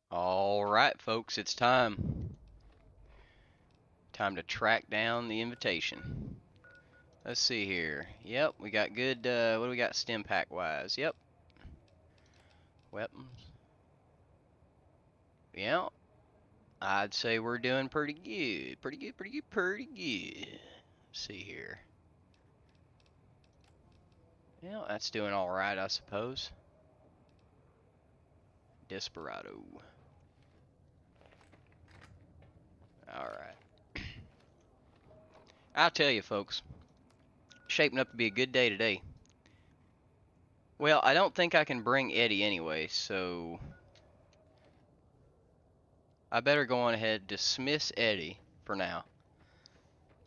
All right, folks, it's time. Time to track down the invitation. Let's see here. Yep, we got good, what do we got stim pack wise? Yep, weapons. Yep, I'd say we're doing pretty good. Pretty good, pretty good, pretty good. Let's see here. Yeah, that's doing alright, I suppose. Desperado. Alright. I'll tell you, folks, shaping up to be a good day today. Well, I don't think I can bring Eddie anyway, so I better go on ahead and dismiss Eddie for now.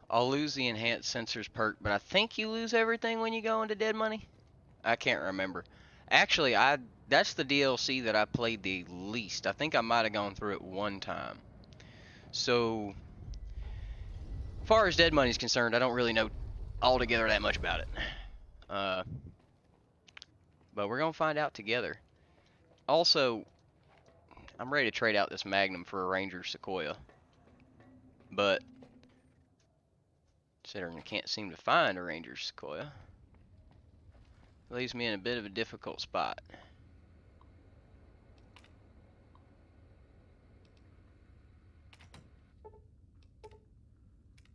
I'll lose the enhanced sensors perk, but I think you lose everything when you go into dead money. I can't remember. Actually, that's the DLC that I played the least. I think I might have gone through it one time. So, as far as dead money is concerned, I don't really know altogether that much about it. Uh, but we're gonna find out together. Also, I'm ready to trade out this Magnum for a Ranger Sequoia, but considering I can't seem to find a Ranger Sequoia, it leaves me in a bit of a difficult spot.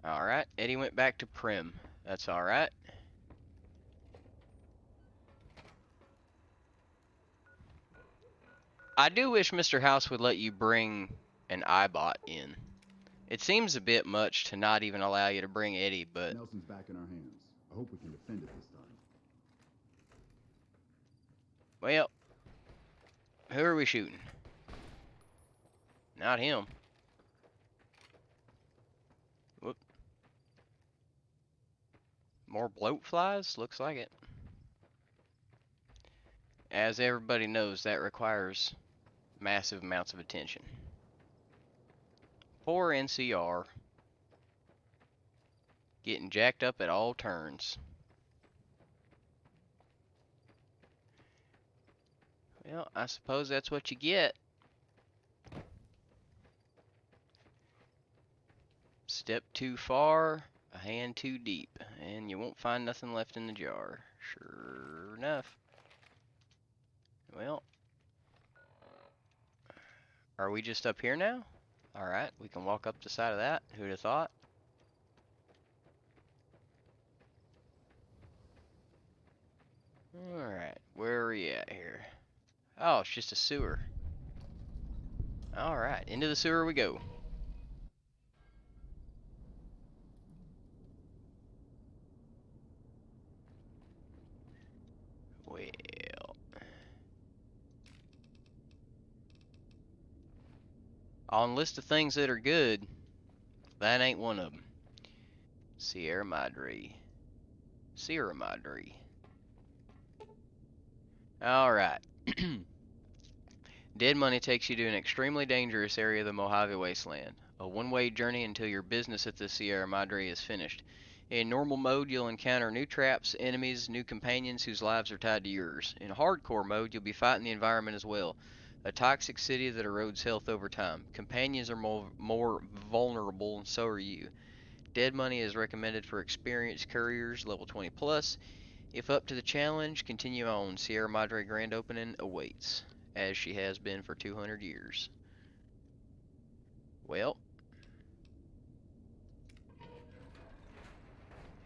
Alright, Eddie went back to Prim. That's alright. I do wish Mr. House would let you bring an iBot in. It seems a bit much to not even allow you to bring Eddie, but... Nelson's back in our hands. I hope we can defend it this time. Well, who are we shooting? Not him. Whoop. More bloat flies? Looks like it. As everybody knows, that requires massive amounts of attention. Poor NCR. Getting jacked up at all turns. Well, I suppose that's what you get. Step too far, a hand too deep, and you won't find nothing left in the jar. Sure enough. Well, are we just up here now? Alright, we can walk up the side of that. Who'd have thought? Alright, where are we at here? Oh, it's just a sewer. Alright, into the sewer we go. Well, on list of things that are good, that ain't one of them. Sierra Madre. Sierra Madre. Alright. Dead money takes you to an extremely dangerous area of the Mojave Wasteland. A one-way journey until your business at the Sierra Madre is finished. In normal mode, you'll encounter new traps, enemies, new companions whose lives are tied to yours. In hardcore mode, you'll be fighting the environment as well. A toxic city that erodes health over time. Companions are more vulnerable, and so are you. Dead money is recommended for experienced couriers, level 20 plus. If up to the challenge, continue on. Sierra Madre grand opening awaits, as she has been for 200 years. Well,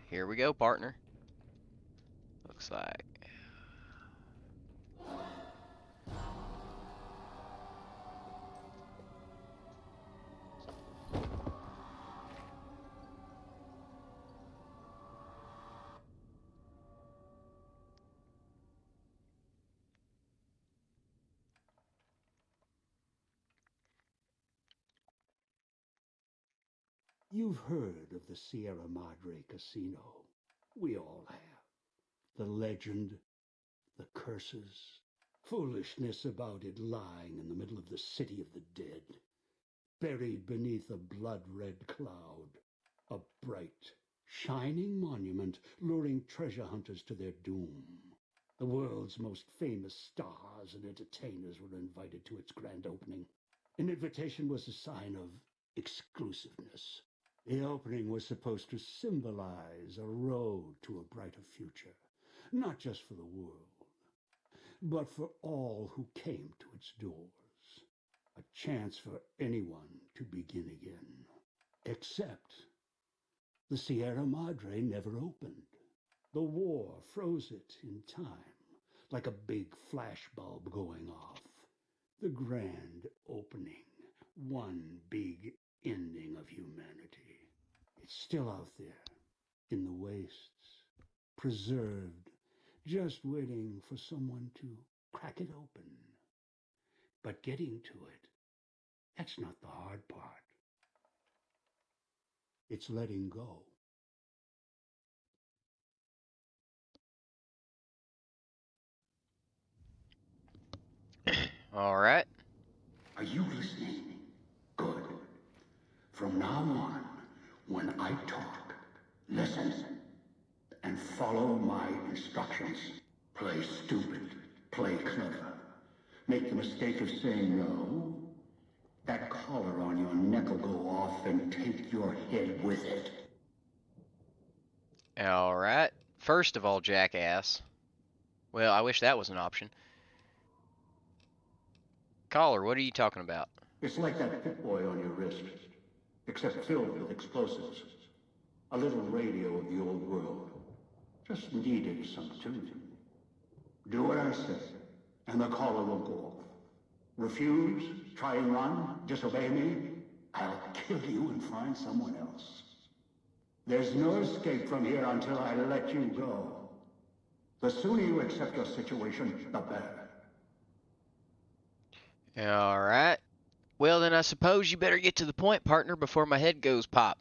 here we go, partner. Looks like. You've heard of the Sierra Madre Casino. We all have. The legend, the curses, foolishness about it lying in the middle of the city of the dead, buried beneath a blood-red cloud, a bright, shining monument luring treasure hunters to their doom. The world's most famous stars and entertainers were invited to its grand opening. An invitation was a sign of exclusiveness. The opening was supposed to symbolize a road to a brighter future, not just for the world, but for all who came to its doors. A chance for anyone to begin again. Except the Sierra Madre never opened. The war froze it in time, like a big flashbulb going off. The grand opening, one big ending of humanity. It's still out there, in the wastes, preserved, just waiting for someone to crack it open. But getting to it, that's not the hard part. It's letting go. All right. Are you listening? Good. From now on, when I talk, listen and follow my instructions. Play stupid, play clever. Make the mistake of saying no. That collar on your neck will go off and take your head with it. All right. First of all, jackass. Well, I wish that was an option. Caller, what are you talking about? It's like that Pip Boy on your wrist, except filled with explosives. A little radio of the old world. Just needed some tuning. Do what I say, and the collar will go off. Refuse, try and run, disobey me, I'll kill you and find someone else. There's no escape from here until I let you go. The sooner you accept your situation, the better. All right. Well, then I suppose you better get to the point, partner, before my head goes pop.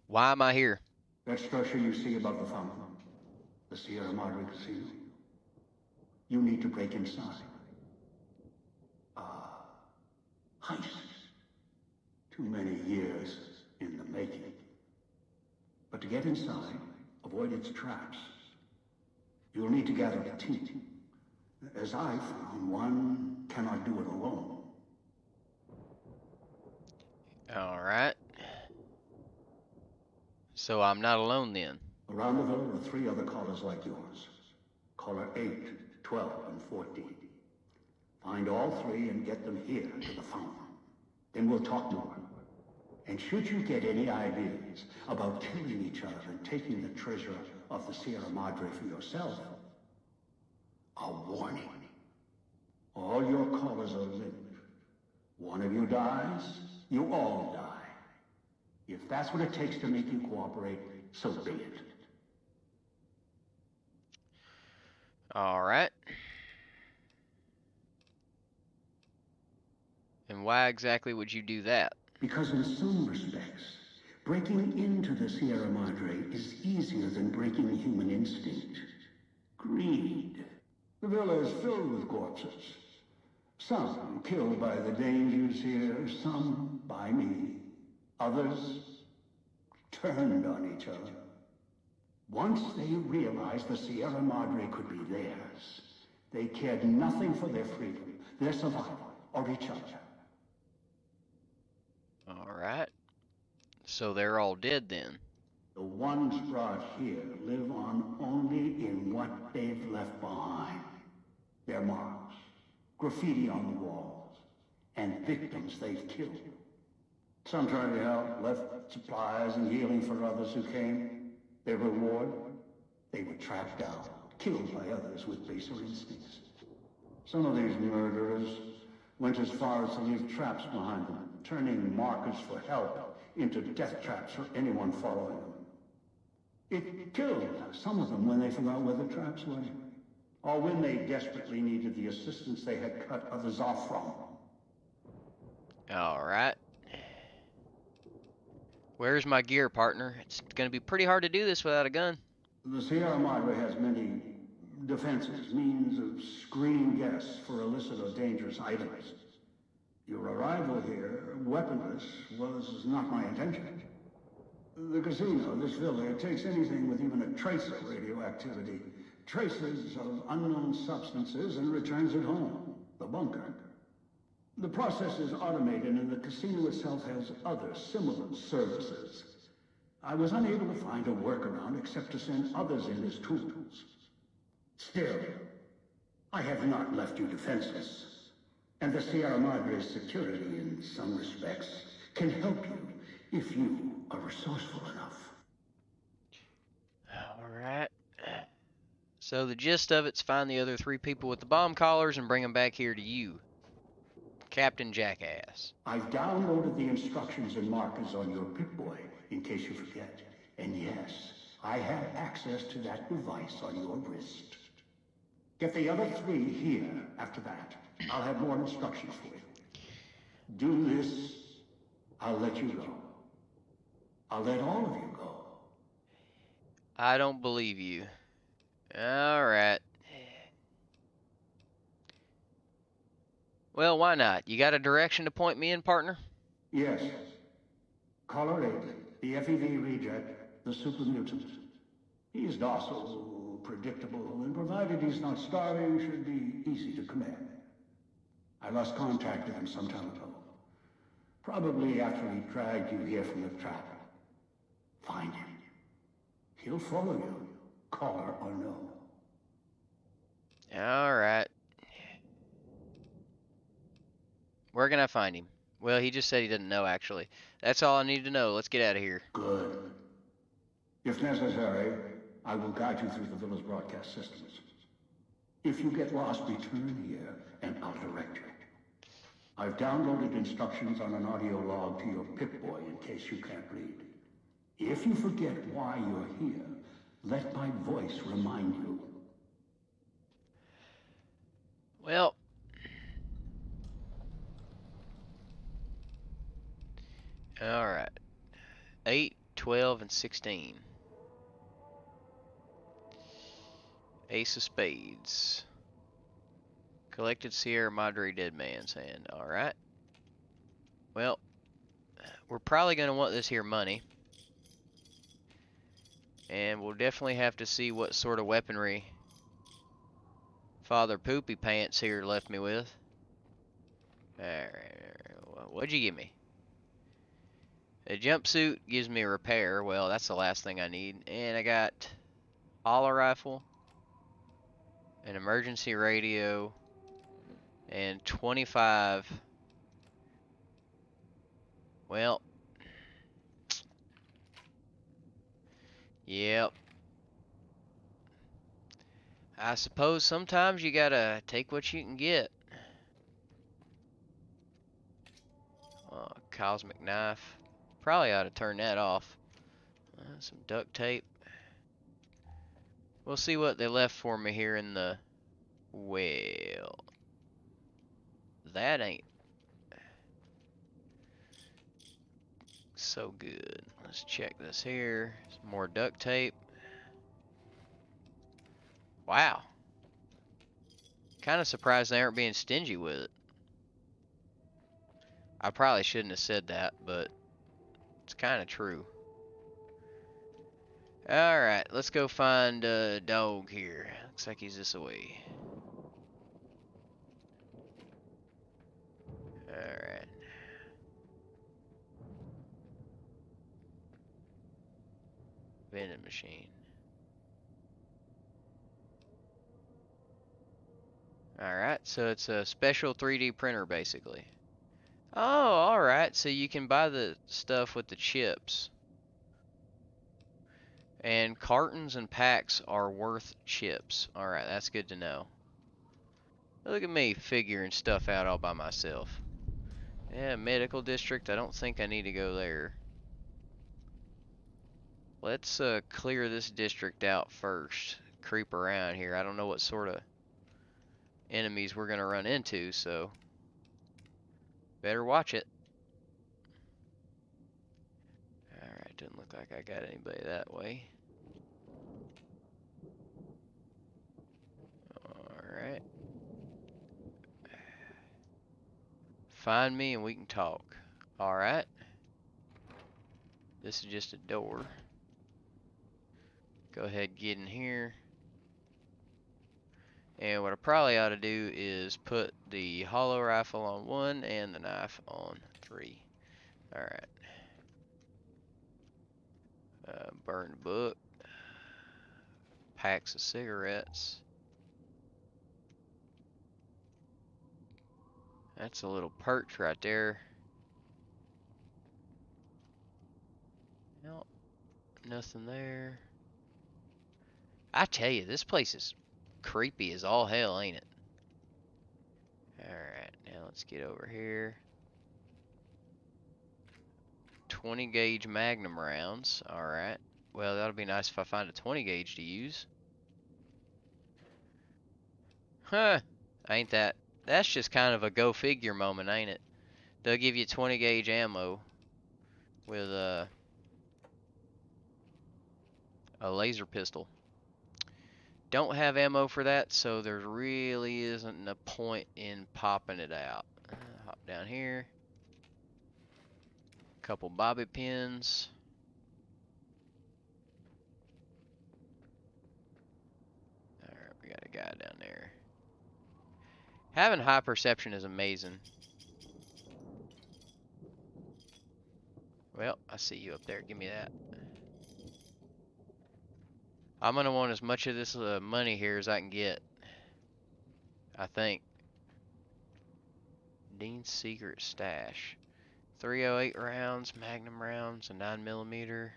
Why am I here? That structure you see above the fountain, the Sierra Madre Casino. You need to break inside. Heist. Too many years in the making. But to get inside, avoid its traps. You'll need to gather a team. As I found, one cannot do it alone. All right. So I'm not alone then. Around the villa are 3 other callers like yours. Caller 8, 12, and 14. Find all 3 and get them here to the fountain. Then we'll talk more. And should you get any ideas about killing each other and taking the treasure of the Sierra Madre for yourself, a warning. All your callers are linked. One of you dies, you all die. If that's what it takes to make you cooperate, so be it. All right. And why exactly would you do that? Because in some respects, breaking into the Sierra Madre is easier than breaking human instinct. Greed. The villa is filled with corpses. Some killed by the dangers here, some by me. Others turned on each other. Once they realized the Sierra Madre could be theirs, they cared nothing for their freedom, their survival, or each other. All right. So they're all dead then. The ones brought here live on only in what they've left behind. Their marks, graffiti on the walls, and victims they've killed. Some tried to help, left supplies and healing for others who came. Their reward? They were tracked down, killed by others with baser instincts. Some of these murderers went as far as to leave traps behind them, turning markers for help into death traps for anyone following them. It killed some of them when they forgot where the traps were, or when they desperately needed the assistance they had cut others off from. All right. Where's my gear, partner? It's going to be pretty hard to do this without a gun. The Sierra Madre has many defenses, means of screening guests for illicit or dangerous items. Your arrival here, weaponless, was not my intention. The casino, this villa, it takes anything with even a trace of radioactivity, traces of unknown substances, and returns it home, the bunker. The process is automated and the casino itself has other similar services. I was unable to find a workaround except to send others in as tools. Still, I have not left you defenseless. And the Sierra Madre's security, in some respects, can help you if you are resourceful enough. Alright. So the gist of it's find the other 3 people with the bomb collars and bring them back here to you, Captain Jackass. I've downloaded the instructions and markers on your Pip-Boy, in case you forget. And yes, I have access to that device on your wrist. Get the other 3 here after that. I'll have more instructions for you. Do this, I'll let you go. I'll let all of you go. I don't believe you. Alright. Well, why not? You got a direction to point me in, partner? Yes. Caller 8, the FEV reject, the super mutant. He's docile, predictable, and provided he's not starving, should be easy to command. I lost contact with him some time ago. Probably after he dragged you here from the trap. Find him. He'll follow you, caller or no. Alright. Where can I find him? Well, he just said he didn't know, actually. That's all I need to know. Let's get out of here. Good. If necessary, I will guide you through the villa's broadcast systems. If you get lost, return here, and I'll direct you. I've downloaded instructions on an audio log to your Pip-Boy in case you can't read. If you forget why you're here, let my voice remind you. Well, alright. 8, 12, and 16. Ace of Spades. Collected Sierra Madre Dead Man's Hand. Alright. Well, we're probably going to want this here money. And we'll definitely have to see what sort of weaponry Father Poopy Pants here left me with. Alright, what'd you give me? A jumpsuit gives me a repair. Well, that's the last thing I need. And I got auto rifle, an emergency radio, and 25. Well, yep. I suppose sometimes you gotta take what you can get. Cosmic knife. Probably ought to turn that off. Some duct tape. We'll see what they left for me here in the... Well... That ain't... so good. Let's check this here. Some more duct tape. Wow. Kind of surprised they aren't being stingy with it. I probably shouldn't have said that, but it's kind of true. Alright, let's go find a dog here. Looks like he's this way. Alright. Vending machine. Alright, so it's a special 3D printer basically. Oh, alright, so you can buy the stuff with the chips. And cartons and packs are worth chips. Alright, that's good to know. Look at me figuring stuff out all by myself. Yeah, medical district, I don't think I need to go there. Let's clear this district out first. Creep around here. I don't know what sort of enemies we're gonna run into, so better watch it. Alright, doesn't look like I got anybody that way. Alright. Find me and we can talk. Alright. This is just a door. Go ahead, get in here. And what I probably ought to do is put the hollow rifle on 1 and the knife on 3. Alright. Burned book. Packs of cigarettes. That's a little perch right there. Nope. Nothing there. I tell you, this place is creepy as all hell, ain't it? Alright, now let's get over here. 20 gauge magnum rounds. Alright. Well, that'll be nice if I find a 20 gauge to use. Huh. Ain't that. That's just kind of a go figure moment, ain't it? They'll give you 20 gauge ammo with a laser pistol. Don't have ammo for that, so there really isn't a point in popping it out. Hop down here. Couple bobby pins. Alright, we got a guy down there. Having high perception is amazing. Well, I see you up there. Give me that. I'm gonna want as much of this money here as I can get. I think. Dean's secret stash. 308 rounds, magnum rounds, a 9mm.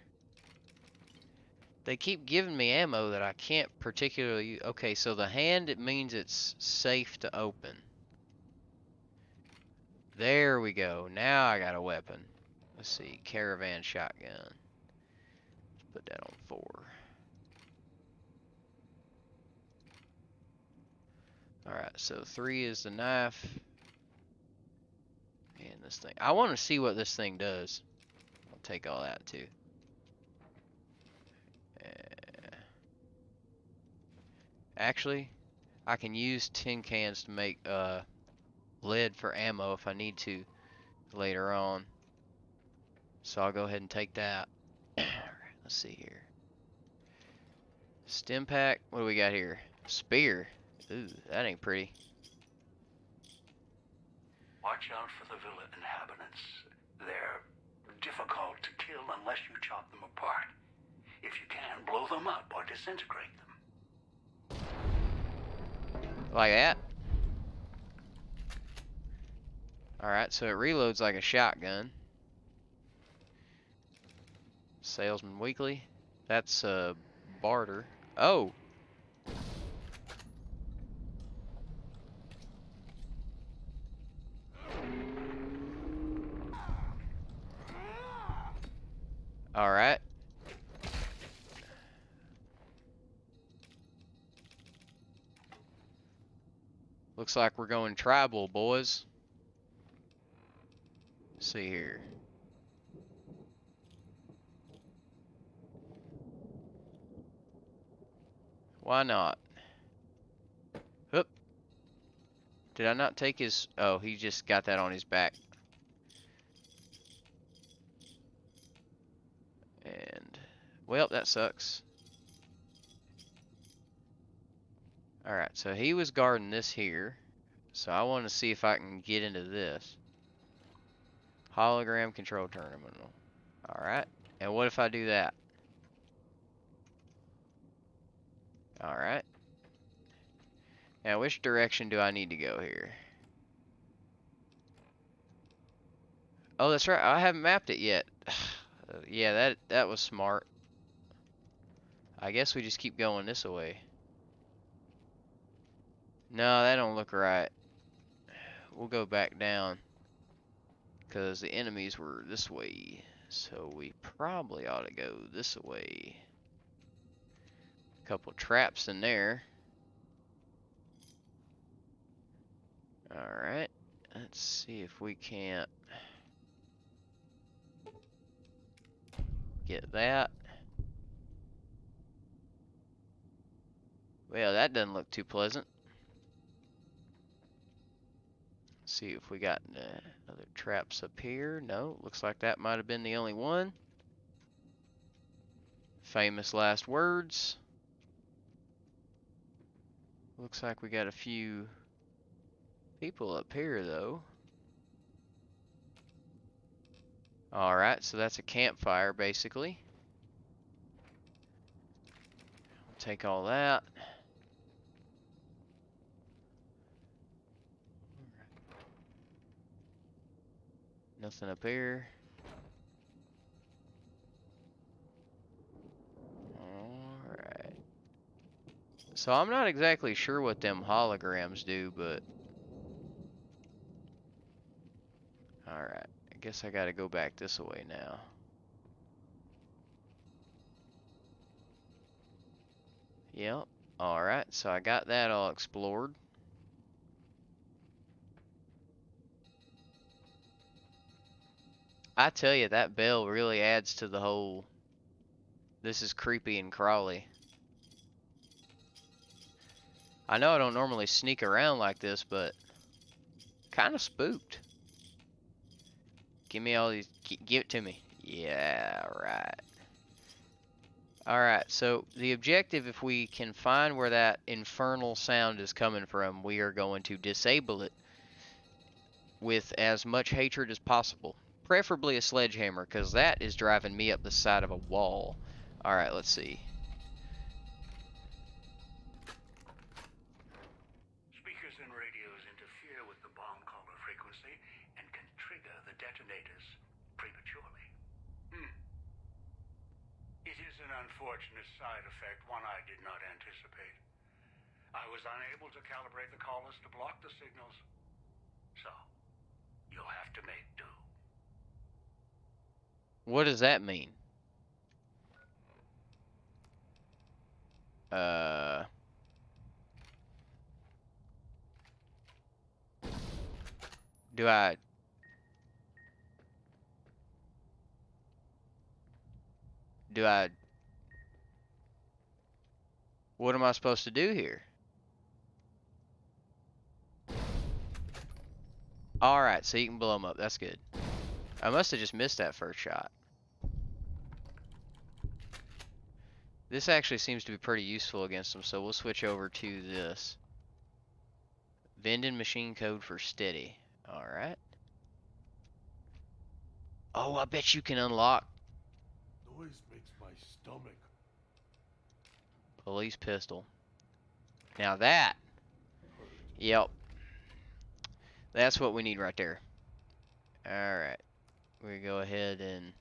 They keep giving me ammo that I can't particularly use. Okay, so the hand, it means it's safe to open. There we go. Now I got a weapon. Let's see. Caravan shotgun. Let's put that on 4. Alright, so 3 is the knife. And this thing. I want to see what this thing does. I'll take all that too. Actually, I can use tin cans to make lead for ammo if I need to later on. So I'll go ahead and take that. Let's see here. Stim pack. What do we got here? Spear. Ooh, that ain't pretty. Watch out for the villa inhabitants. They're difficult to kill unless you chop them apart. If you can, blow them up or disintegrate them. Like that? Alright, so it reloads like a shotgun. Salesman Weekly. That's barter. Oh! Alright. Looks like we're going tribal, boys. Let's see here. Why not? Oop. Did I not take his... Oh, he just got that on his back. And... Well, that sucks. Alright, so he was guarding this here. So I want to see if I can get into this. Hologram control terminal. Alright. And what if I do that? Alright. Now, which direction do I need to go here? Oh, that's right. I haven't mapped it yet. Yeah, that was smart. I guess we just keep going this way. No, that don't look right. We'll go back down. Because the enemies were this way. So we probably ought to go this way. Couple traps in there. Alright. Let's see if we can't get that. Well, that doesn't look too pleasant. Let's see if we got other traps up here. No, looks like that might have been the only one. Famous last words. Looks like we got a few People up here, though. Alright, so that's a campfire, basically. Take all that. Nothing up here. Alright. So I'm not exactly sure what them holograms do, but... Alright. I guess I gotta go back this way now. Yep. Alright, so I got that all explored. I tell you, that bell really adds to the whole... This is creepy and crawly. I know I don't normally sneak around like this, but... Kinda spooked. Give me all these... Give it to me. Yeah, right. Alright, so the objective, if we can find where that infernal sound is coming from, we are going to disable it with as much hatred as possible. Preferably a sledgehammer, because that is driving me up the side of a wall. Alright, let's see. Speakers and radios interfere with the bomb caller frequency and can trigger the detonators prematurely. It is an unfortunate side effect, one I did not anticipate. I was unable to calibrate the callers to block the signals, so you'll have to make do. What does that mean? Do I... What am I supposed to do here? Alright, so you can blow them up. That's good. I must have just missed that first shot. This actually seems to be pretty useful against them, so we'll switch over to this. Vending machine code for steady. Alright. Oh, I bet you can unlock. Noise makes my stomach. Police pistol. Now that. Yep. That's what we need right there. Alright. We go ahead and...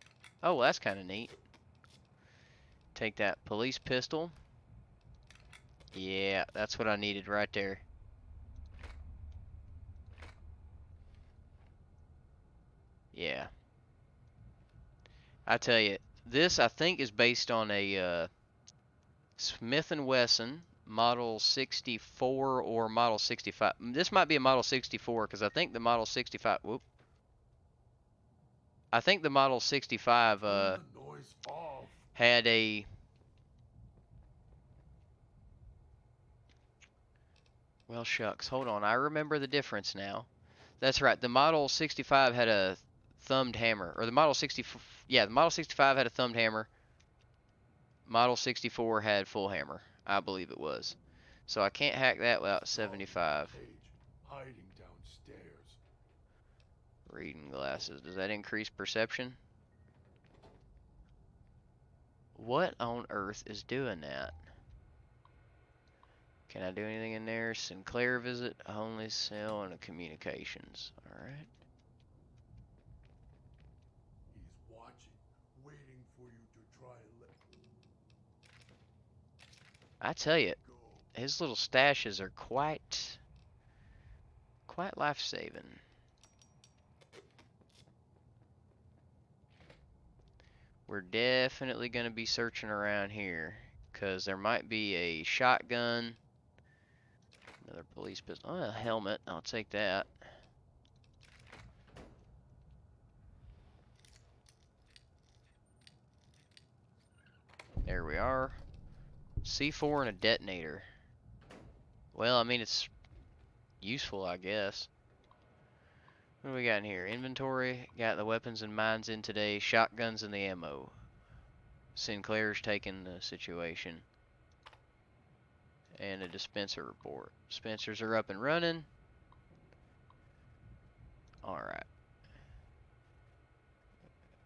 Oh, well, that's kind of neat. Take that police pistol. Yeah, that's what I needed right there. Yeah. I tell you, this I think is based on a Smith & Wesson Model 64 or Model 65. This might be a Model 64 because I think the Model 65... Whoop. I think the Model 65 had a... Well, shucks. Hold on. I remember the difference now. That's right. The Model 65 had a thumbed hammer. Or the Model 60... Yeah, the Model 65 had a thumbed hammer. Model 64 had full hammer. I believe it was. So I can't hack that without 75. Hiding downstairs. Reading glasses. Does that increase perception? What on earth is doing that? Can I do anything in there? Sinclair visit, only cell, and a communications. Alright. He's watching, waiting for you to try and let I tell you, go. his little stashes are quite life-saving. We're definitely going to be searching around here, because there might be a shotgun, another police pistol, oh, a helmet, I'll take that. There we are. C4 and a detonator. Well, I mean, it's useful, I guess. What do we got in here? Inventory. Got the weapons and mines in today. Shotguns and the ammo. Sinclair's taking the situation. And a dispenser report. Dispensers are up and running. Alright.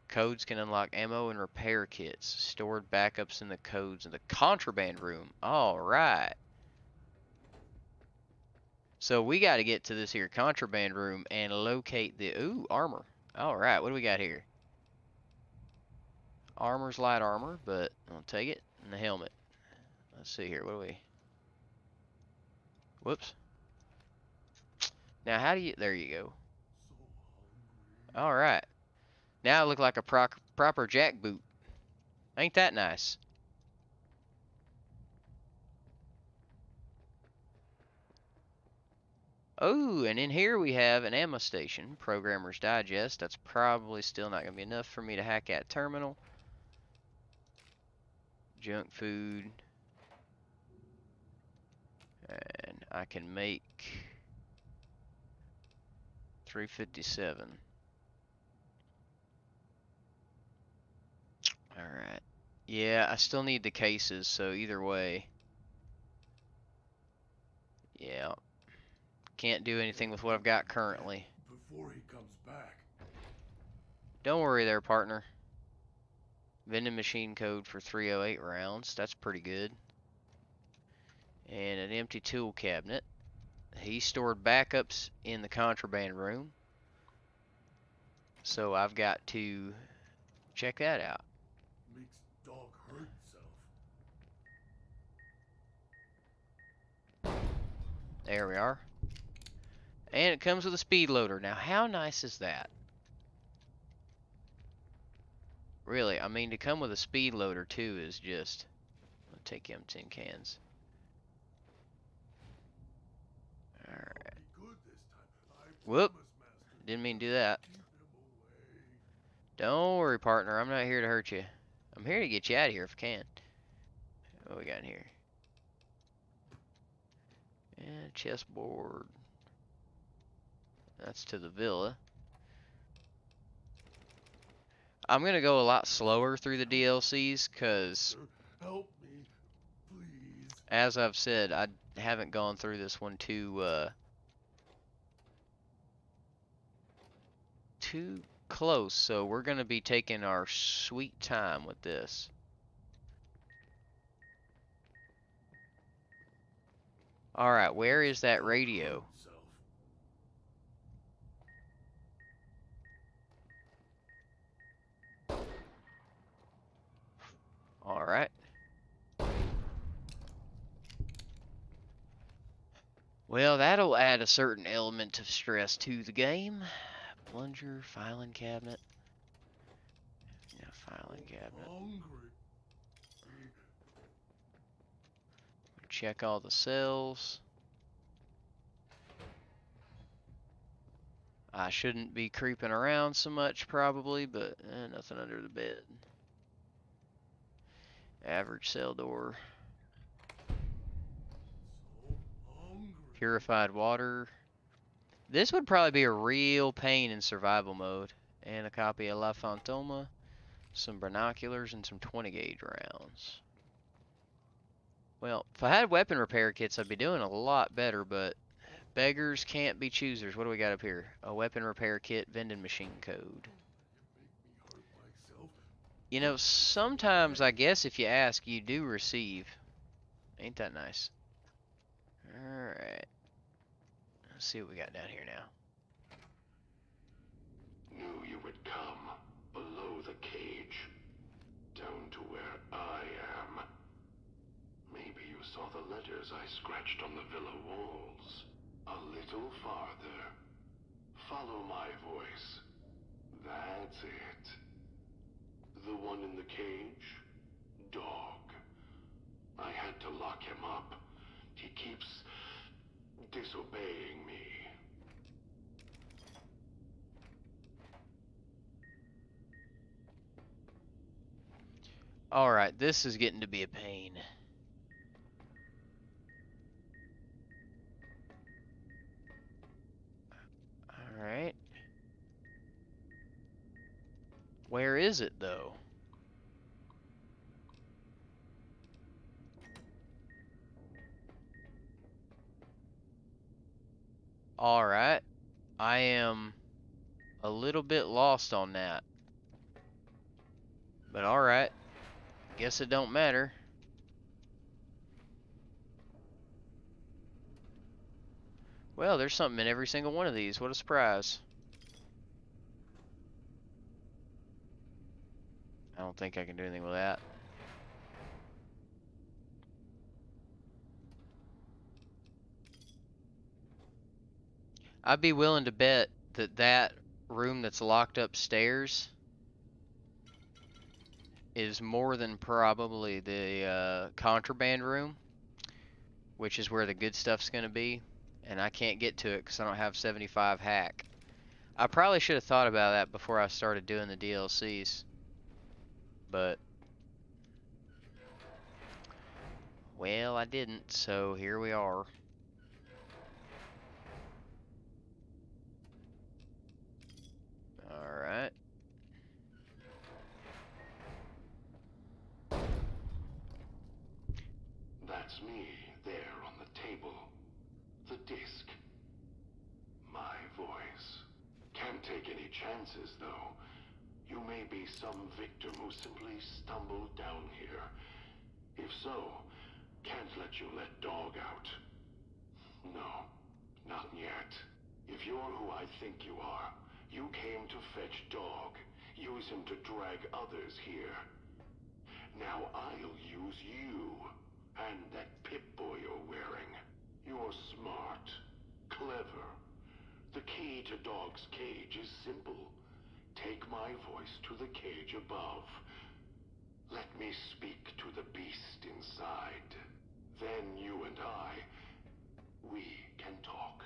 Codes can unlock ammo and repair kits. Stored backups in the codes in the contraband room. Alright. So we got to get to this here contraband room and locate the... Ooh, armor. Alright, what do we got here? Armor's light armor, but I'll take it. And the helmet. Let's see here, what do we... Whoops. Now, how do you... There you go. Alright. Now I look like a proper jackboot. Ain't that nice? Oh, and in here we have an ammo station. Programmer's Digest. That's probably still not going to be enough for me to hack at terminal. Junk food. And I can make 357. Alright. Yeah, I still need the cases, so either way. Yeah. Can't do anything with what I've got currently. Before he comes back. Don't worry there, partner. Vending machine code for 308 rounds. That's pretty good. And an empty tool cabinet. He stored backups in the contraband room. So I've got to check that out. Makes dog hurt himself. There we are. And it comes with a speed loader. Now, how nice is that? Really, I mean, to come with a speed loader, too, is just... I'll take them tin cans. Alright. Whoop. Didn't mean to do that. Don't worry, partner. I'm not here to hurt you. I'm here to get you out of here if I can. What we got in here? Yeah, chessboard. That's to the villa. I'm gonna go a lot slower through the DLCs, because... Help me, please. As I've said, I haven't gone through this one too close, so we're gonna be taking our sweet time with this. Alright, where is that radio? Alright. Well, that'll add a certain element of stress to the game. Plunger, filing cabinet. Yeah, filing cabinet. Check all the cells. I shouldn't be creeping around so much probably, but nothing under the bed. Average cell door. Purified water. This would probably be a real pain in survival mode. And a copy of La Fantoma. Some binoculars and some 20 gauge rounds. Well, if I had weapon repair kits, I'd be doing a lot better, but beggars can't be choosers. What do we got up here? A weapon repair kit, vending machine code. You know, sometimes I guess if you ask, you do receive. Ain't that nice? Alright. Let's see what we got down here now. Knew you would come. Below the cage. Down to where I am. Maybe you saw the letters I scratched on the villa walls. A little farther. Follow my voice. That's it. The one in the cage? Dog. I had to lock him up. He keeps disobeying me. Alright, this is getting to be a pain. Alright. Where is it, though? Alright. I am a little bit lost on that. But alright. Guess it don't matter. Well, there's something in every single one of these. What a surprise. I don't think I can do anything with that. I'd be willing to bet that that room that's locked upstairs is more than probably the contraband room, which is where the good stuff's going to be, and I can't get to it because I don't have 75 hack. I probably should have thought about that before I started doing the DLCs, but well, I didn't, so here we are. Alright. That's me, there on the table. The disc. My voice. Can't take any chances, though. You may be some victim who simply stumbled down here. If so, can't let you let Dog out. No, not yet. If you're who I think you are, you came to fetch Dog. Use him to drag others here. Now I'll use you. And that Pip-Boy you're wearing. You're smart. Clever. The key to Dog's cage is simple. Take my voice to the cage above. Let me speak to the beast inside. Then you and I, we can talk.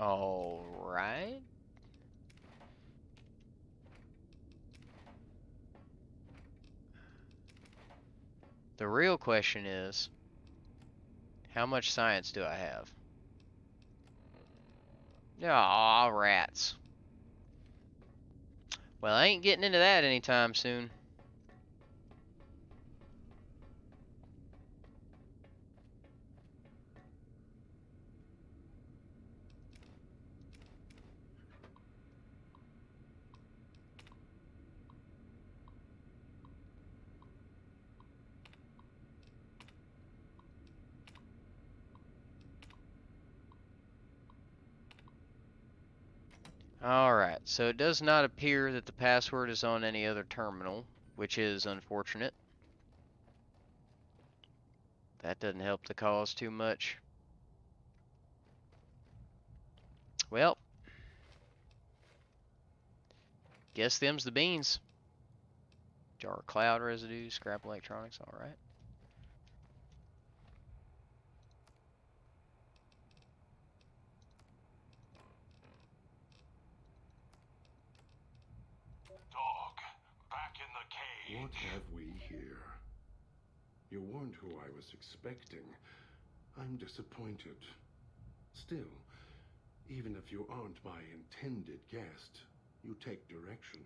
Alright. The real question is, how much science do I have? Aw, rats. Well, I ain't getting into that anytime soon. Alright, so it does not appear that the password is on any other terminal, which is unfortunate. That doesn't help the cause too much. Well, guess them's the beans. Jar of cloud residue, scrap electronics, alright. Dog, back in the cage. What have we here? You weren't who I was expecting. I'm disappointed. Still, even if you aren't my intended guest, you take direction.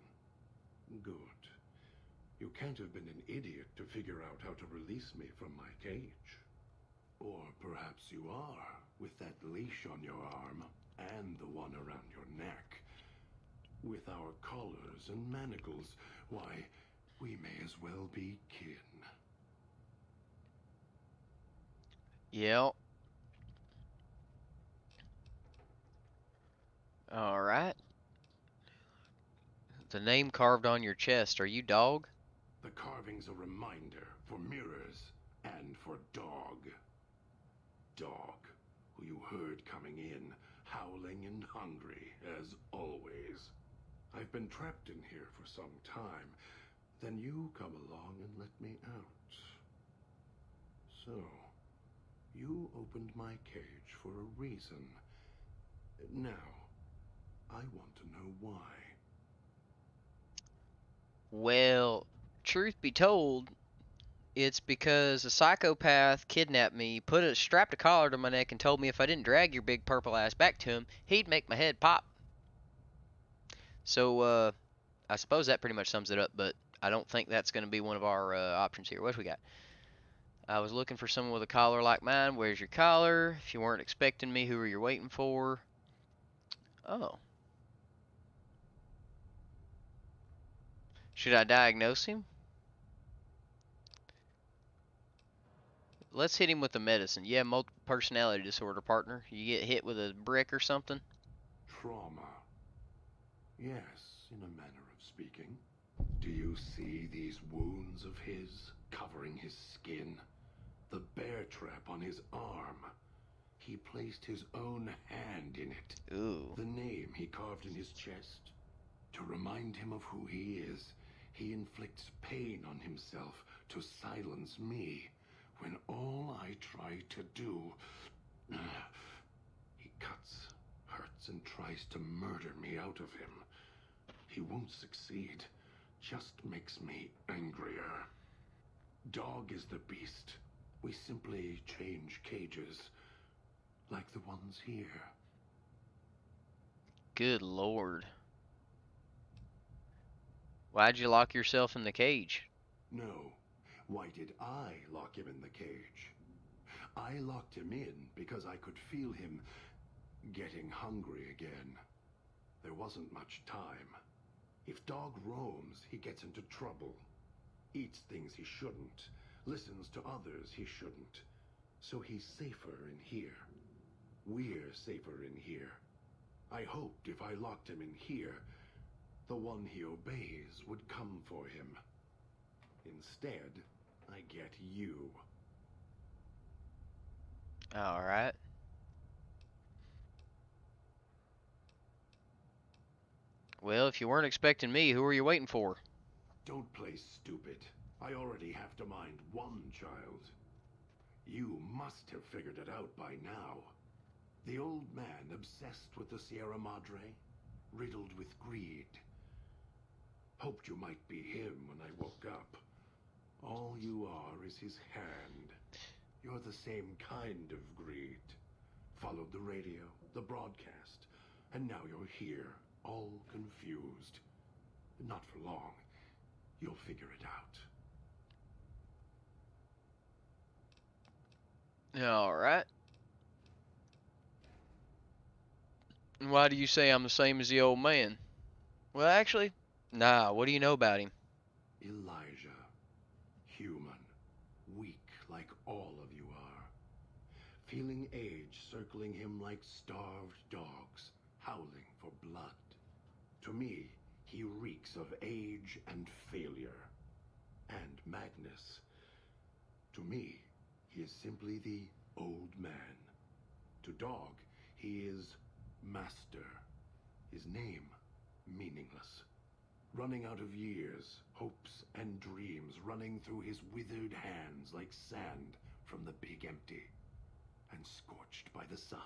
Good. You can't have been an idiot to figure out how to release me from my cage. Or perhaps you are, with that leash on your arm, and the one around your neck. With our collars and manacles, why, we may as well be kin. Yep. Alright. The name carved on your chest, are you Dog? The carving's a reminder for mirrors and for Dog. Dog, who you heard coming in, howling and hungry, as always. I've been trapped in here for some time. Then you come along and let me out. So, you opened my cage for a reason. Now, I want to know why. Well, truth be told, it's because a psychopath kidnapped me, strapped a collar to my neck, and told me if I didn't drag your big purple ass back to him, he'd make my head pop. So, I suppose that pretty much sums it up, but I don't think that's going to be one of our options here. What we got? I was looking for someone with a collar like mine. Where's your collar? If you weren't expecting me, who are you waiting for? Oh. Should I diagnose him? Let's hit him with the medicine. Yeah, multiple personality disorder, partner. You get hit with a brick or something? Trauma. Yes, in a manner of speaking. Do you see these wounds of his covering his skin? The bear trap on his arm. He placed his own hand in it. Ooh. The name he carved in his chest. To remind him of who he is, he inflicts pain on himself to silence me, when all I try to do... He cuts, hurts, and tries to murder me out of him. He won't succeed, just makes me angrier. Dog is the beast. We simply change cages, like the ones here. Good lord. Why'd you lock yourself in the cage? No. Why did I lock him in the cage? I locked him in because I could feel him getting hungry again. There wasn't much time. If Dog roams, he gets into trouble. Eats things he shouldn't. Listens to others he shouldn't. So he's safer in here. We're safer in here. I hoped if I locked him in here, the one he obeys would come for him. Instead, I get you. Alright. Well, if you weren't expecting me, who are you waiting for? Don't play stupid. I already have to mind one child. You must have figured it out by now. The old man obsessed with the Sierra Madre, riddled with greed. Hoped you might be him when I woke up. All you are is his hand. You're the same kind of greed. Followed the radio, the broadcast, and now you're here, all confused. Not for long. You'll figure it out. Alright. Why do you say I'm the same as the old man? Well, actually, nah, what do you know about him? Elijah. Human. Weak like all of you are. Feeling age circling him like starved dogs, howling for blood. To me, he reeks of age and failure. And madness. To me, he is simply the old man. To Dog, he is master. His name, meaningless. Running out of years, hopes and dreams running through his withered hands like sand from the big empty, and scorched by the sun.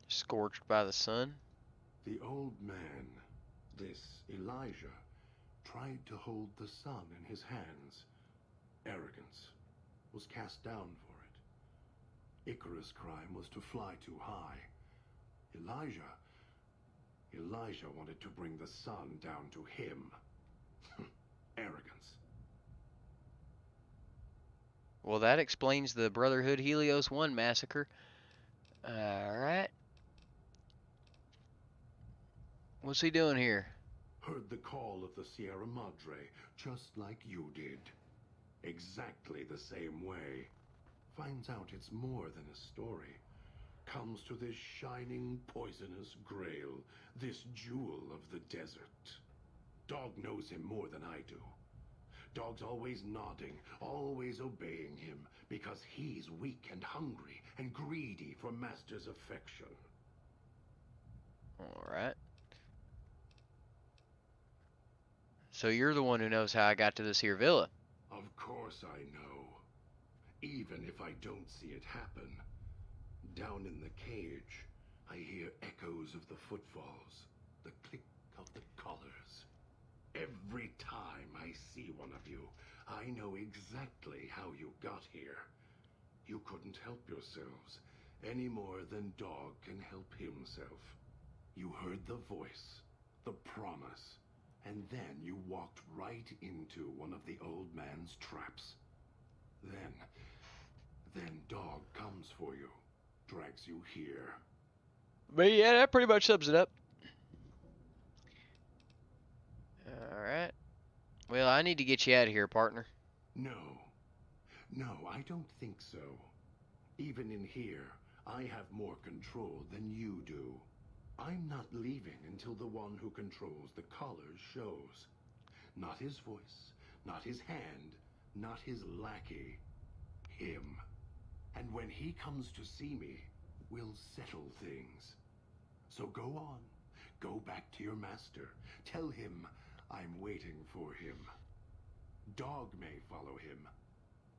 Scorched by the sun? The old man, this Elijah, tried to hold the sun in his hands. Arrogance. Was cast down for it. Icarus' crime was to fly too high. Elijah wanted to bring the sun down to him. Arrogance. Well, that explains the Brotherhood Helios 1 massacre. Alright. What's he doing here? Heard the call of the Sierra Madre, just like you did. Exactly the same way. Finds out it's more than a story. Comes to this shining, poisonous grail, this jewel of the desert. Dog knows him more than I do. Dog's always nodding, always obeying him, because he's weak and hungry and greedy for Master's affection. Alright. So you're the one who knows how I got to this here villa. Of course I know. Even if I don't see it happen. Down in the cage, I hear echoes of the footfalls, the click of the collars. Every time I see one of you, I know exactly how you got here. You couldn't help yourselves, any more than Dog can help himself. You heard the voice, the promise, and then you walked right into one of the old man's traps. Then Dog comes for you, drags you here. But yeah, that pretty much sums it up. Alright. Well, I need to get you out of here, partner. No. No, I don't think so. Even in here, I have more control than you do. I'm not leaving until the one who controls the collars shows. Not his voice, not his hand, not his lackey. Him. And when he comes to see me, we'll settle things. So go on. Go back to your master. Tell him I'm waiting for him. Dog may follow him.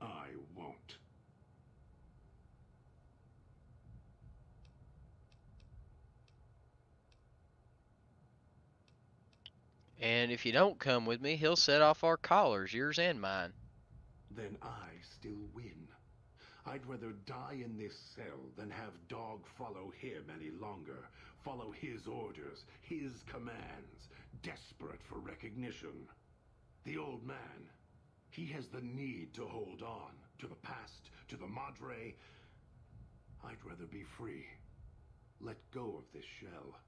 I won't. And if you don't come with me, he'll set off our collars, yours and mine. Then I still win. I'd rather die in this cell than have Dog follow him any longer. Follow his orders, his commands, desperate for recognition. The old man, he has the need to hold on to the past, to the Madre. I'd rather be free. Let go of this shell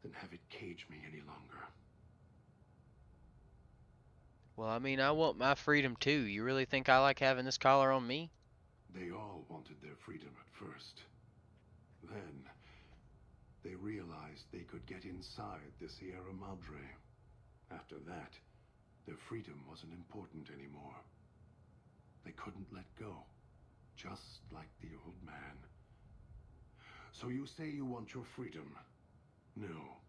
than have it cage me any longer. Well, I mean, I want my freedom too. You really think I like having this collar on me? They all wanted their freedom at first. Then, they realized they could get inside the Sierra Madre. After that, their freedom wasn't important anymore. They couldn't let go, just like the old man. So you say you want your freedom? No.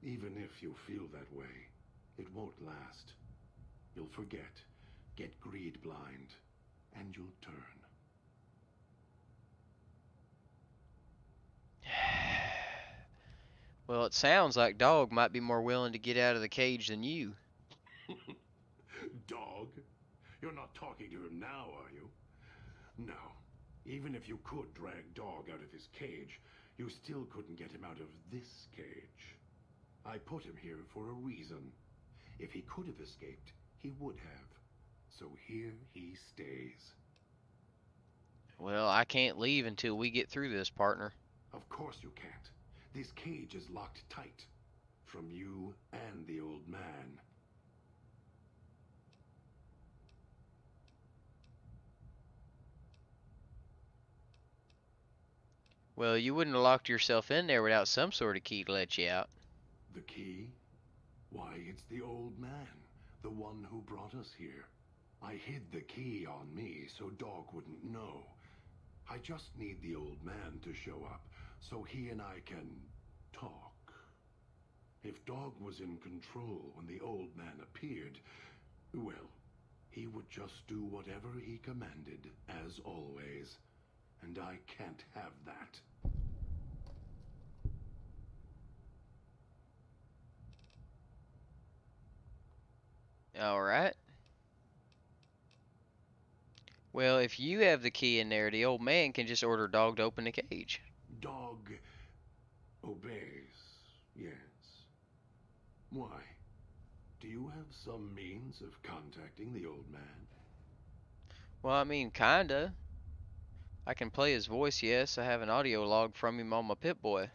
Even if you feel that way, it won't last. You'll forget, get greed blind, and you'll turn. Well, it sounds like Dog might be more willing to get out of the cage than you. Dog? You're not talking to him now, are you? No. Even if you could drag Dog out of his cage, you still couldn't get him out of this cage. I put him here for a reason. If he could have escaped, he would have. So here he stays. Well, I can't leave until we get through this, partner. Of course you can't. This cage is locked tight. From you and the old man. Well, you wouldn't have locked yourself in there without some sort of key to let you out. The key? Why, it's the old man. The one who brought us here. I hid the key on me so Dog wouldn't know. I just need the old man to show up so he and I can talk. If Dog was in control when the old man appeared, well, he would just do whatever he commanded, as always. And I can't have that. Alright. Well, if you have the key in there, the old man can just order Dog to open the cage. Dog obeys, yes. Why? Do you have some means of contacting the old man? Well, I mean, kinda. I can play his voice, yes. I have an audio log from him on my Pip-Boy.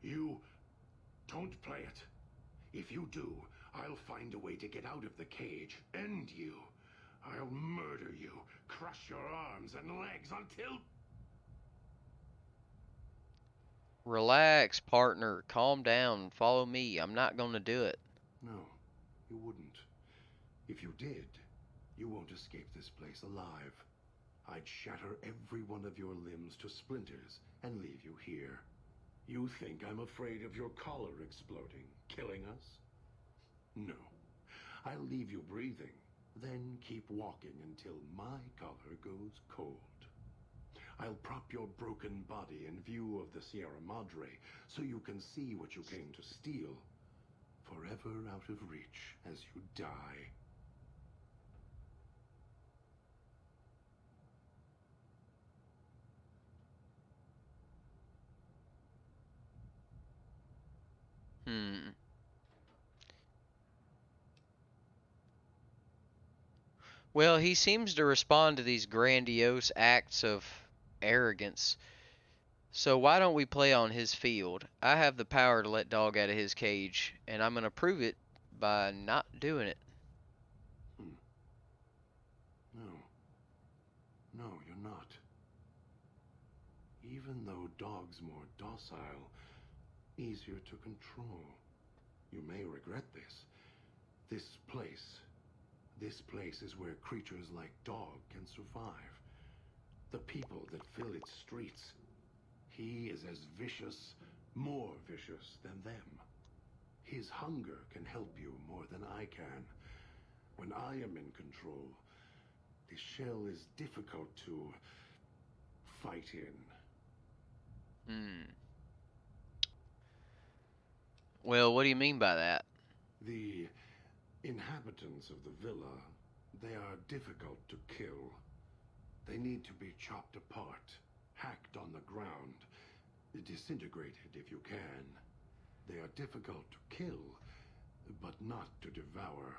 You don't play it. If you do, I'll find a way to get out of the cage. End you. I'll murder you, crush your arms and legs until... Relax, partner. Calm down. Follow me. I'm not gonna do it. No, you wouldn't. If you did, you won't escape this place alive. I'd shatter every one of your limbs to splinters and leave you here. You think I'm afraid of your collar exploding, killing us? No. I'll leave you breathing, then keep walking until my collar goes cold. I'll prop your broken body in view of the Sierra Madre so you can see what you came to steal, forever out of reach as you die. Hmm. Well, he seems to respond to these grandiose acts of arrogance. So why don't we play on his field? I have the power to let dog out of his cage, and I'm gonna prove it by not doing it. No. No, you're not. Even though dog's more docile, easier to control. You may regret this. This place. This place is where creatures like dog can survive. The people that fill its streets. He is as vicious, more vicious than them. His hunger can help you more than I can. When I am in control, this shell is difficult to fight in. Hmm. Well, what do you mean by that? The inhabitants of the villa, they are difficult to kill. They need to be chopped apart, hacked on the ground, disintegrated if you can. They are difficult to kill, but not to devour.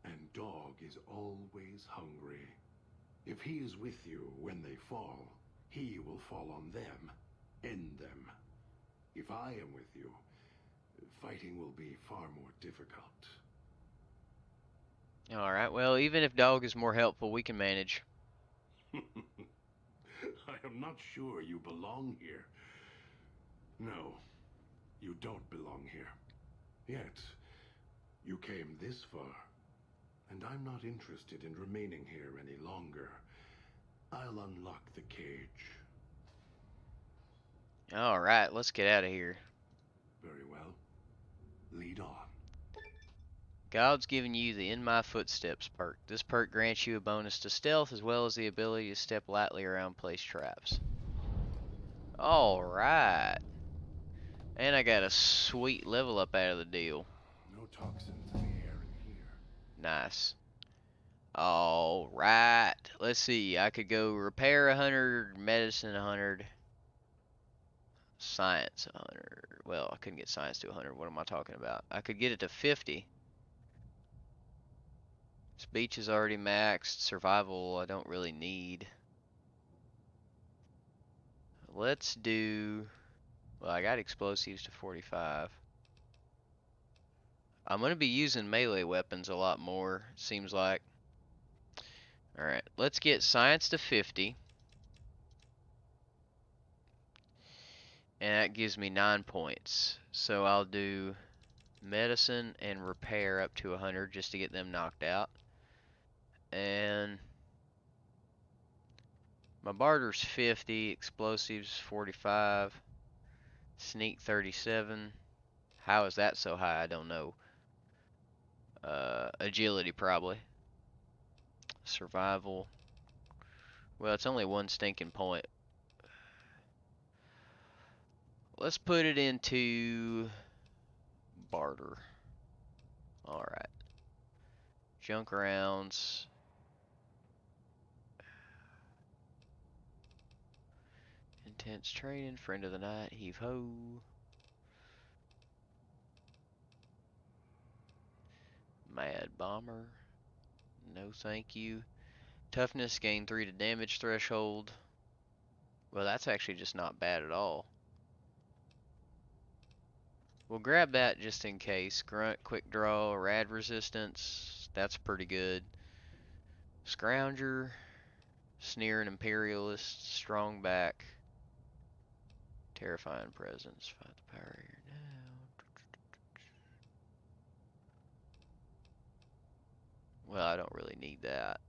And dog is always hungry. If he is with you when they fall, he will fall on them, end them. If I am with you, fighting will be far more difficult. Alright, well, even if dog is more helpful, we can manage. I am not sure you belong here. No, you don't belong here. Yet, you came this far, and I'm not interested in remaining here any longer. I'll unlock the cage. Alright, let's get out of here. Very well. Lead on. God's given you the In My Footsteps perk. This perk grants you a bonus to stealth as well as the ability to step lightly around place traps. Alright. And I got a sweet level up out of the deal. No toxins in the air in here. Nice. Alright. Let's see. I could go repair 100, medicine 100, science 100. Well, I couldn't get science to 100. What am I talking about? I could get it to 50. Speech is already maxed. Survival I don't really need. Let's do... Well, I got explosives to 45. I'm going to be using melee weapons a lot more, seems like. Alright, let's get science to 50. And that gives me 9 points. So I'll do medicine and repair up to 100 just to get them knocked out. And my barter's 50, explosives 45, sneak 37. How is that so high? I don't know. Agility probably. Survival. Well, it's only one stinking point. Let's put it into barter. Alright. Junk rounds. Intense training. Friend of the night. Heave ho. Mad bomber. No thank you. Toughness. Gain 3 to damage threshold. Well, that's actually just not bad at all. We'll grab that just in case. Grunt, quick draw, rad resistance. That's pretty good. Scrounger, sneering imperialist, strong back, terrifying presence. Fight the power here now. Well, I don't really need that.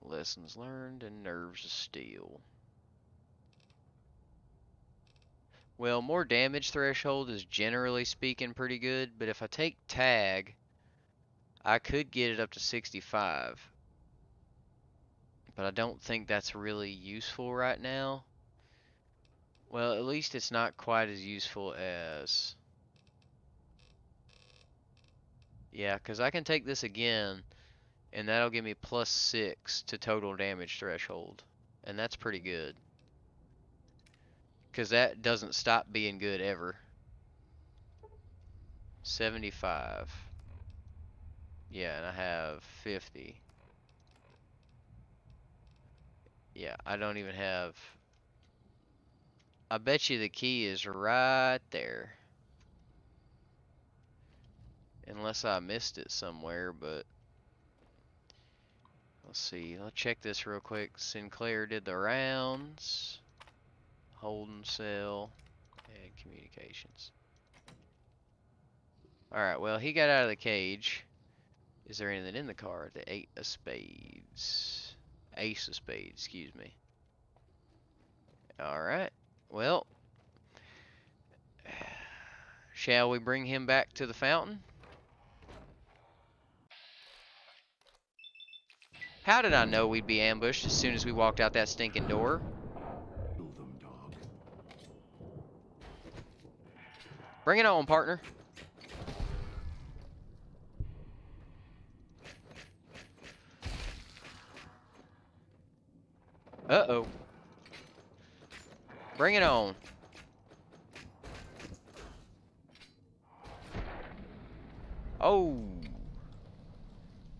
Lessons learned and nerves of steel. Well, more damage threshold is generally speaking pretty good, but if I take tag, I could get it up to 65. But I don't think that's really useful right now. Well, at least it's not quite as useful as... Yeah, because I can take this again, And that'll give me +6 to total damage threshold. And that's pretty good. Because that doesn't stop being good ever. 75. Yeah, and I have 50. Yeah, I don't even have... I bet you the key is right there. Unless I missed it somewhere, but... Let's see, let's check this real quick. Sinclair did the rounds. Holding cell. And communications. Alright, well, he got out of the cage. Is there anything in the car? The 8 of spades. Ace of spades, excuse me. Alright, well. Shall we bring him back to the fountain? How did I know we'd be ambushed as soon as we walked out that stinking door? Kill them, dog. Bring it on, partner. Uh-oh. Bring it on. Oh.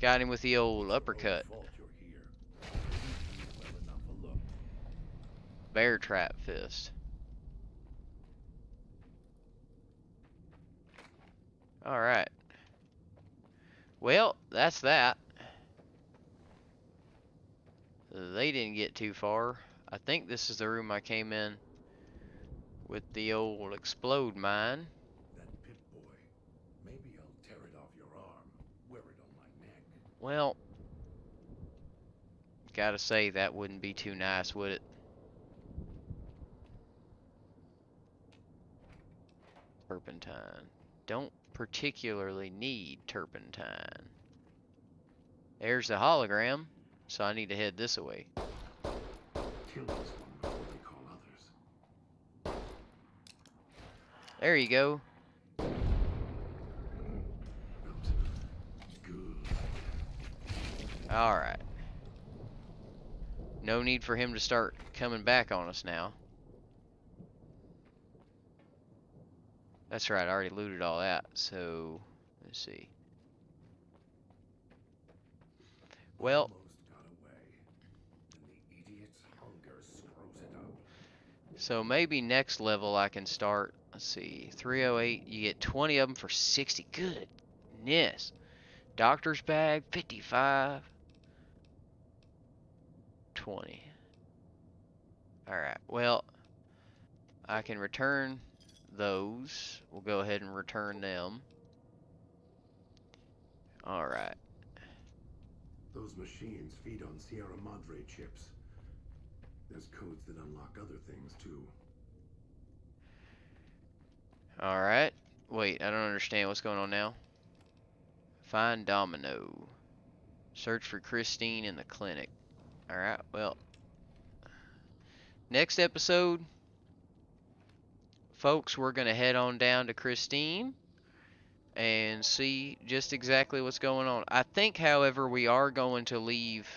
Got him with the old uppercut. Fault you're here. Well enough alone. Bear trap fist. Alright. Well, that's that. They didn't get too far. I think this is the room I came in with the old explode mine. That pit boy. Maybe I'll tear it off your arm. Wear it on my neck. Well, gotta say that wouldn't be too nice, would it? Turpentine. Don't particularly need turpentine. There's the hologram, so I need to head this way. Kill this one before they call others. There you go. Good. Alright. No need for him to start coming back on us now. That's right, I already looted all that, so let's see. Well, Almost got away. And the idiot's hunger screws it up. so maybe next level I can start, let's see, 308, you get 20 of them for 60. Goodness. Doctor's bag, 55. 20. Alright, well, I can return those. We'll go ahead and return them. Alright. Those machines feed on Sierra Madre chips. There's codes that unlock other things, too. Alright. Wait, I don't understand what's going on now. Find Domino. Search for Christine in the clinic. Alright, well. Next episode, folks, we're going to head on down to Christine and see just exactly what's going on. I think, however, we are going to leave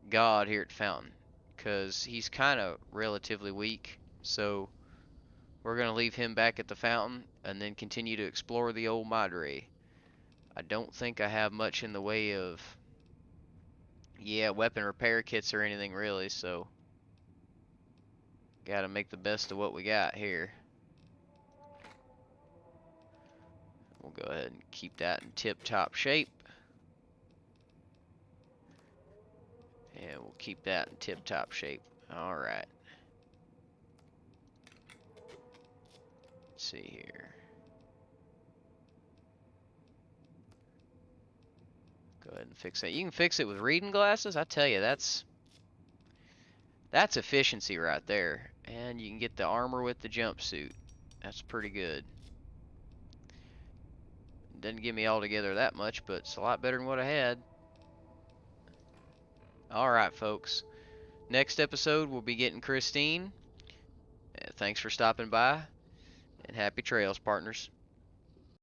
God here at Fountain, because he's kind of relatively weak, so we're going to leave him back at the Fountain and then continue to explore the old Madre. I don't think I have much in the way of, weapon repair kits or anything really, so gotta make the best of what we got here. We'll go ahead and keep that in tip-top shape. And we'll keep that in tip-top shape. Alright. Let's see here. Go ahead and fix that. You can fix it with reading glasses. I tell you, that's efficiency right there. And you can get the armor with the jumpsuit. That's pretty good. Doesn't give me altogether that much, but it's a lot better than what I had. Alright, folks. Next episode, we'll be getting Christine. Thanks for stopping by, and happy trails, partners.